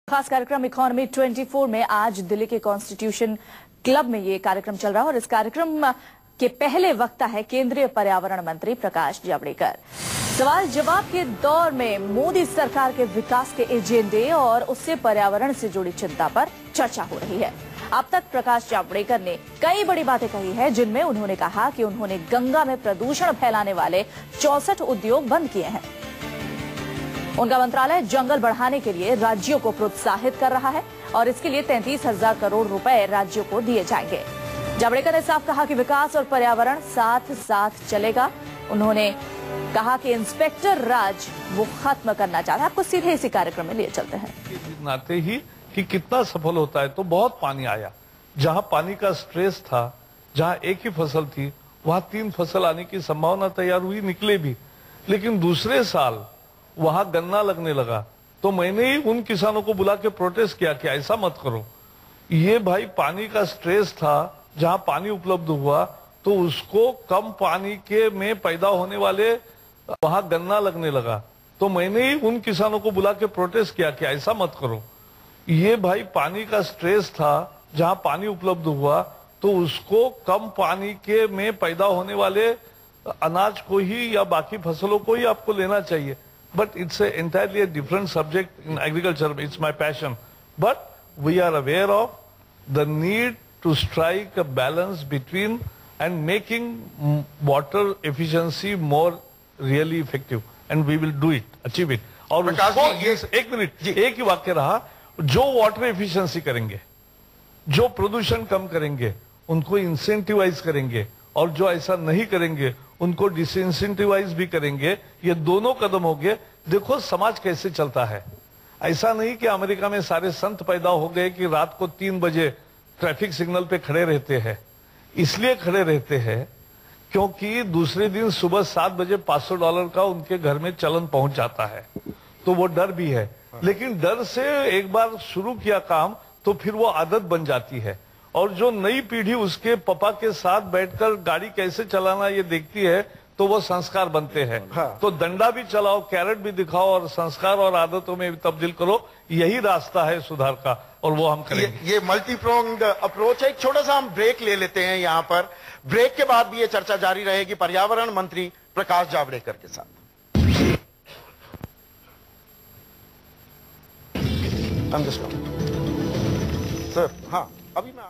खास कार्यक्रम इकोनॉमी 24 में आज दिल्ली के कॉन्स्टिट्यूशन क्लब में ये कार्यक्रम चल रहा है और इस कार्यक्रम के पहले वक्ता है केंद्रीय पर्यावरण मंत्री प्रकाश जावड़ेकर। सवाल जवाब के दौर में मोदी सरकार के विकास के एजेंडे और उससे पर्यावरण से जुड़ी चिंता पर चर्चा हो रही है। अब तक प्रकाश जावड़ेकर ने कई बड़ी बातें कही है, जिनमें उन्होंने कहा कि उन्होंने गंगा में प्रदूषण फैलाने वाले 64 उद्योग बंद किए हैं। उनका मंत्रालय जंगल बढ़ाने के लिए राज्यों को प्रोत्साहित कर रहा है और इसके लिए 33,000 करोड़ रुपए राज्यों को दिए जाएंगे। जावड़ेकर ने साफ कहा कि विकास और पर्यावरण साथ साथ चलेगा। उन्होंने कहा कि इंस्पेक्टर राज वो खत्म करना चाहता है। आपको सीधे इसी कार्यक्रम में लिए चलते हैं। नाते ही कि कितना सफल होता है, तो बहुत पानी आया। जहां पानी का स्ट्रेस था, जहां एक ही फसल थी, वहां 3 फसल आने की संभावना तैयार हुई, निकले भी। लेकिन दूसरे साल वहां गन्ना लगने लगा, तो मैंने ही उन किसानों को बुला के प्रोटेस्ट किया कि ऐसा मत करो। ये भाई पानी का स्ट्रेस था, जहां पानी उपलब्ध हुआ तो उसको कम पानी के में पैदा होने वाले वहां गन्ना लगने लगा, तो मैंने ही उन किसानों को बुला के प्रोटेस्ट किया कि ऐसा मत करो। ये भाई पानी का स्ट्रेस था, जहां पानी उपलब्ध हुआ तो उसको कम पानी के में पैदा होने वाले अनाज को ही या बाकी फसलों को ही आपको लेना चाहिए। But it's entirely a different subject in agriculture. It's my passion. But we are aware of the need to strike a balance between and making water efficiency more really effective. And we will do it, achieve it. और उसको एक minute, एक ही वाक्य रहा, जो water efficiency करेंगे, जो प्रदूषण कम करेंगे, उनको इंसेंटिवाइज करेंगे, और जो ऐसा नहीं करेंगे उनको डिसइंसेंटिवाइज भी करेंगे। ये दोनों कदम हो गए। देखो समाज कैसे चलता है। ऐसा नहीं कि अमेरिका में सारे संत पैदा हो गए कि रात को 3 बजे ट्रैफिक सिग्नल पे खड़े रहते हैं। इसलिए खड़े रहते हैं क्योंकि दूसरे दिन सुबह 7 बजे $500 का उनके घर में चलन पहुंच जाता है, तो वो डर भी है। लेकिन डर से एक बार शुरू किया काम तो फिर वो आदत बन जाती है, और जो नई पीढ़ी उसके पापा के साथ बैठकर गाड़ी कैसे चलाना ये देखती है तो वो संस्कार बनते हैं। हाँ। तो डंडा भी चलाओ, कैरेट भी दिखाओ और संस्कार और आदतों में तब्दील करो। यही रास्ता है सुधार का, और वो हम करेंगे। ये मल्टीप्रोंग्ड अप्रोच है। एक छोटा सा हम ब्रेक ले लेते हैं यहाँ पर। ब्रेक के बाद भी ये चर्चा जारी रहेगी पर्यावरण मंत्री प्रकाश जावड़ेकर के साथ। सर, हाँ, अभी मैं